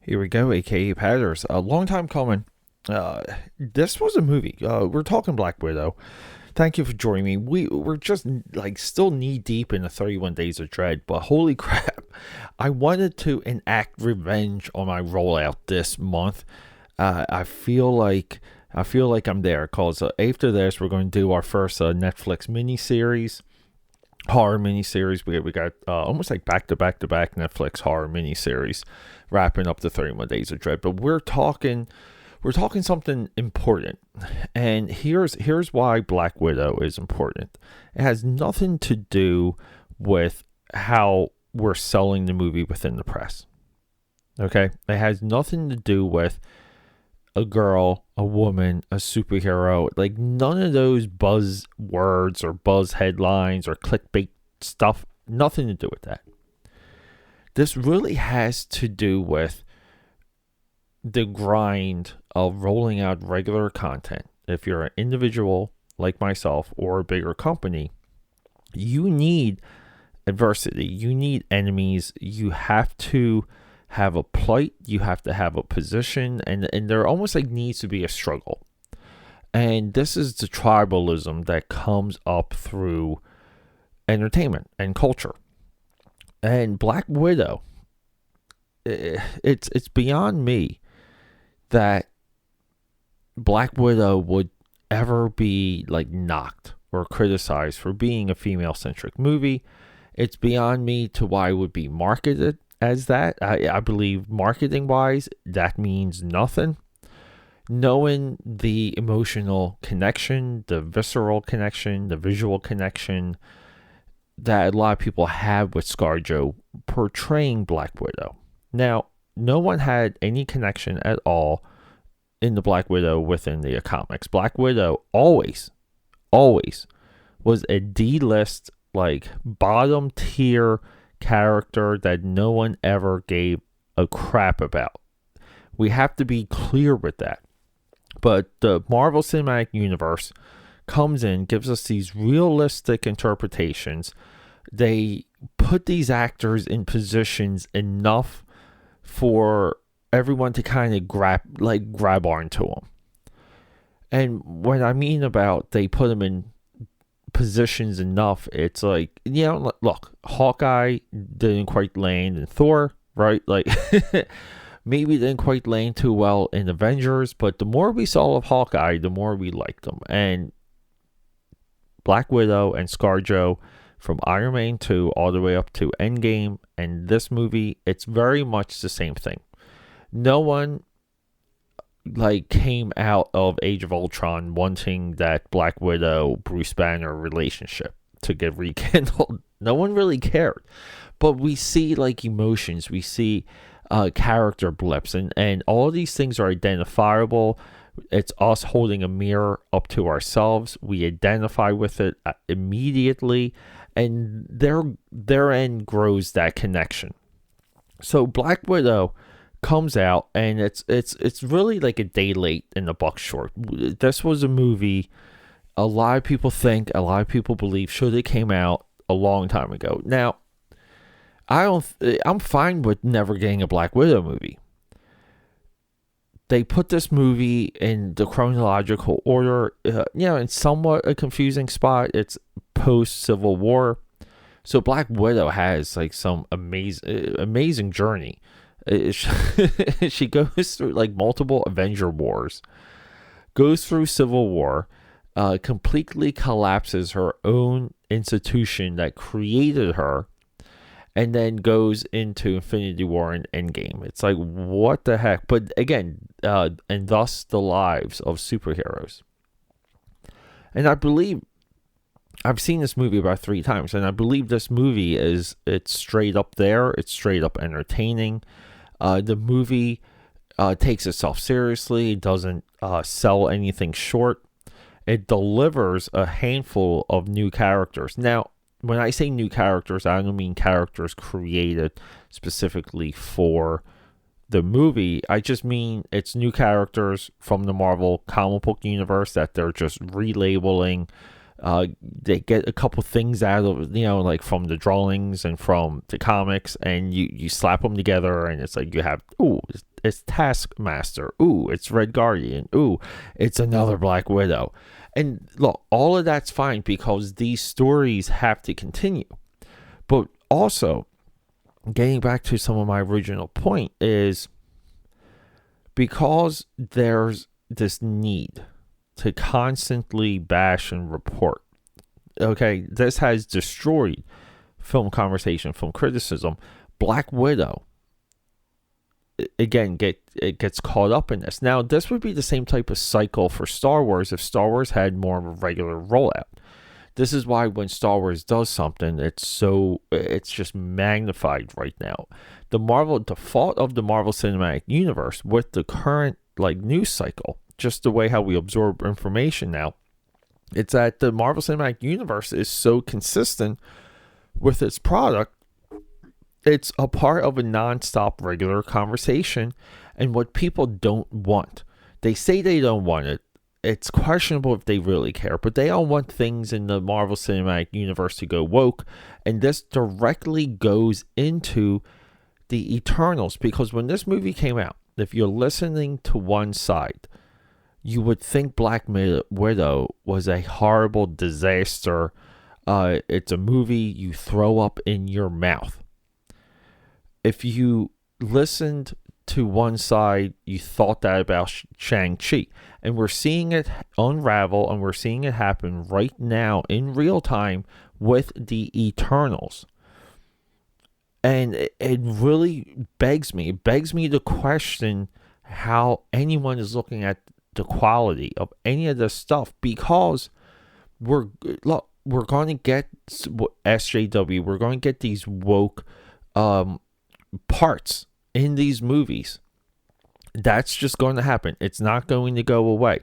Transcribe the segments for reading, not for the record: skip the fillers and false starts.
Here we go, AKAPADers. A long time coming. This was a movie. We're talking Black Widow. Thank you for joining me. We're just like still knee deep in the 31 Days of Dread, but holy crap, I wanted to enact revenge on my rollout this month. I feel like I'm there because after this we're going to do our first Netflix miniseries, horror miniseries. We got almost like back to back Netflix horror miniseries, wrapping up the 31 Days of Dread. But we're talking something important, and here's why Black Widow is important. It has nothing to do with how we're selling the movie within the press. Okay, it has nothing to do with a girl, a woman, a superhero. Like, none of those buzz words or buzz headlines or clickbait stuff. Nothing to do with that. This really has to do with the grind of rolling out regular content. If you're an individual like myself or a bigger company, you need adversity. You need enemies. You have to have a plight. You have to have a position. And there almost like needs to be a struggle. And this is the tribalism that comes up through entertainment and culture. And Black Widow, it's beyond me that Black Widow would ever be like knocked or criticized for being a female-centric movie. It's beyond me to why it would be marketed as that. I believe marketing-wise, that means nothing. Knowing the emotional connection, the visceral connection, the visual connection that a lot of people have with ScarJo portraying Black Widow. Now, no one had any connection at all in the Black Widow within the comics. Black Widow always was a D-list, like bottom tier character that no one ever gave a crap about. We have to be clear with that. But the Marvel Cinematic Universe comes in, gives us these realistic interpretations. They put these actors in positions enough for everyone to kind of grab onto them. And what I mean about they put them in positions enough, it's like, look, Hawkeye didn't quite land in Thor, right? Like, maybe didn't quite land too well in Avengers, but the more we saw of Hawkeye, the more we liked them. And Black Widow and ScarJo, from Iron Man 2 all the way up to Endgame and this movie, it's very much the same thing. No one came out of Age of Ultron wanting that Black Widow Bruce Banner relationship to get rekindled. No one really cared. But we see emotions, we see character blips, and all of these things are identifiable. It's us holding a mirror up to ourselves. We identify with it immediately, and their end grows that connection. So Black Widow comes out, and it's really like a day late in the buck short. This was a movie a lot of people believe should have came out a long time ago. Now, I'm fine with never getting a Black Widow movie. They put this movie in the chronological order, in somewhat a confusing spot. It's post Civil War, so Black Widow has some amazing journey. She goes through multiple Avenger wars, goes through Civil War, completely collapses her own institution that created her, and then goes into Infinity War and Endgame. It's like, what the heck? But again, and thus the lives of superheroes. And I believe I've seen this movie about 3 times, and I believe this movie it's straight up there. It's straight up entertaining. The movie takes itself seriously. It doesn't sell anything short. It delivers a handful of new characters. Now, when I say new characters, I don't mean characters created specifically for the movie. I just mean it's new characters from the Marvel comic book universe that they're just relabeling. They get a couple things out of, from the drawings and from the comics, and you slap them together, and it's like you have, it's Taskmaster. Ooh, it's Red Guardian. Ooh, it's another Black Widow. And look, all of that's fine because these stories have to continue. But also, getting back to some of my original point is because there's this need to constantly bash and report. Okay, this has destroyed film conversation, film criticism. Black Widow, again, it gets caught up in this. Now, this would be the same type of cycle for Star Wars if Star Wars had more of a regular rollout. This is why when Star Wars does something, it's just magnified right now. The fault of the Marvel Cinematic Universe with the current news cycle, just the way how we absorb information now, it's that the Marvel Cinematic Universe is so consistent with its product. It's a part of a non-stop regular conversation, and what people don't want. They say they don't want it. It's questionable if they really care, but they all want things in the Marvel Cinematic Universe to go woke, and this directly goes into the Eternals, because when this movie came out, if you're listening to one side, you would think Black Widow was a horrible disaster. It's a movie you throw up in your mouth. If you listened to one side, you thought that about Shang-Chi. And we're seeing it unravel, and we're seeing it happen right now in real time with the Eternals. And it really begs me to question how anyone is looking at the quality of any of this stuff, because we're going to get SJW, we're going to get these woke parts in these movies. That's just going to happen. It's not going to go away.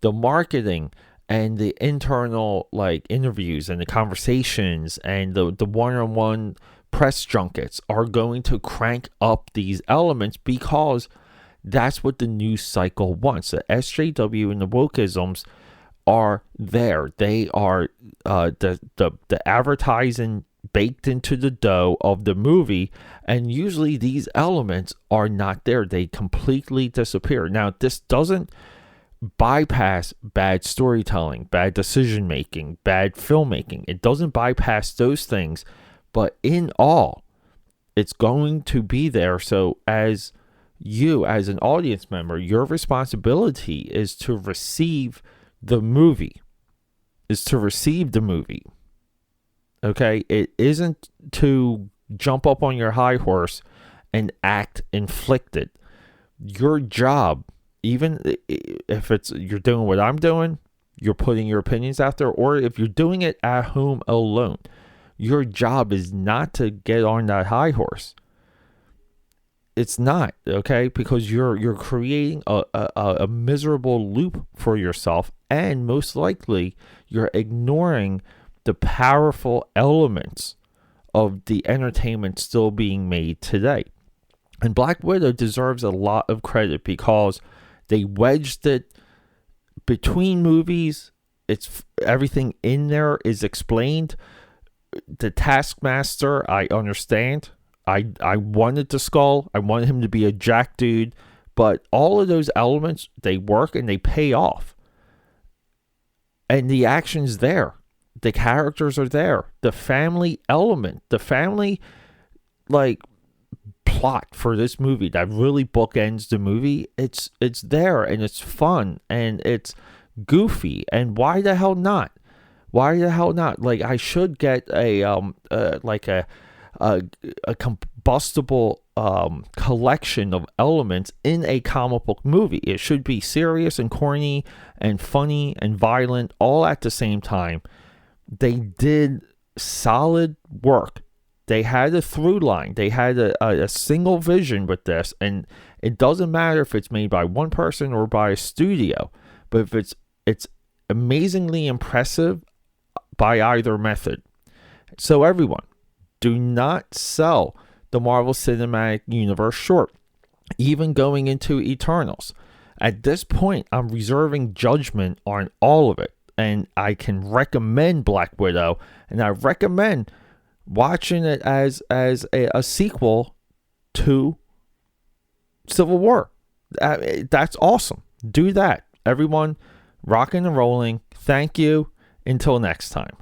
The marketing and the internal interviews and the conversations and the one-on-one press junkets are going to crank up these elements, because that's what the news cycle wants. The SJW and the wokeisms are there. They are the advertising baked into the dough of the movie, and usually these elements are not there. They completely disappear. Now, this doesn't bypass bad storytelling, bad decision making, bad filmmaking. It doesn't bypass those things, but in all, it's going to be there. So as an audience member, your responsibility is to receive the movie. Okay, it isn't to jump up on your high horse and act inflicted. Your job, even if you're doing what I'm doing, you're putting your opinions out there, or if you're doing it at home alone, your job is not to get on that high horse. It's not, okay, because you're creating a miserable loop for yourself, and most likely you're ignoring the powerful elements of the entertainment still being made today. And Black Widow deserves a lot of credit because they wedged it between movies. It's everything in there is explained. The Taskmaster, I understand. I wanted the skull. I wanted him to be a jack dude. But all of those elements, they work and they pay off. And the action's there. The characters are there. The family element, the family plot for this movie that really bookends the movie, it's there, and it's fun, and it's goofy, and why the hell not? I should get a combustible collection of elements in a comic book movie. It should be serious and corny and funny and violent all at the same time. They did solid work. They had a through line. They had a single vision with this, and it doesn't matter if it's made by one person or by a studio, but if it's amazingly impressive by either method. So everyone, do not sell the Marvel Cinematic Universe short, even going into Eternals. At this point, I'm reserving judgment on all of it, and I can recommend Black Widow, and I recommend watching it as a sequel to Civil War. That's awesome. Do that. Everyone, rocking and rolling. Thank you. Until next time.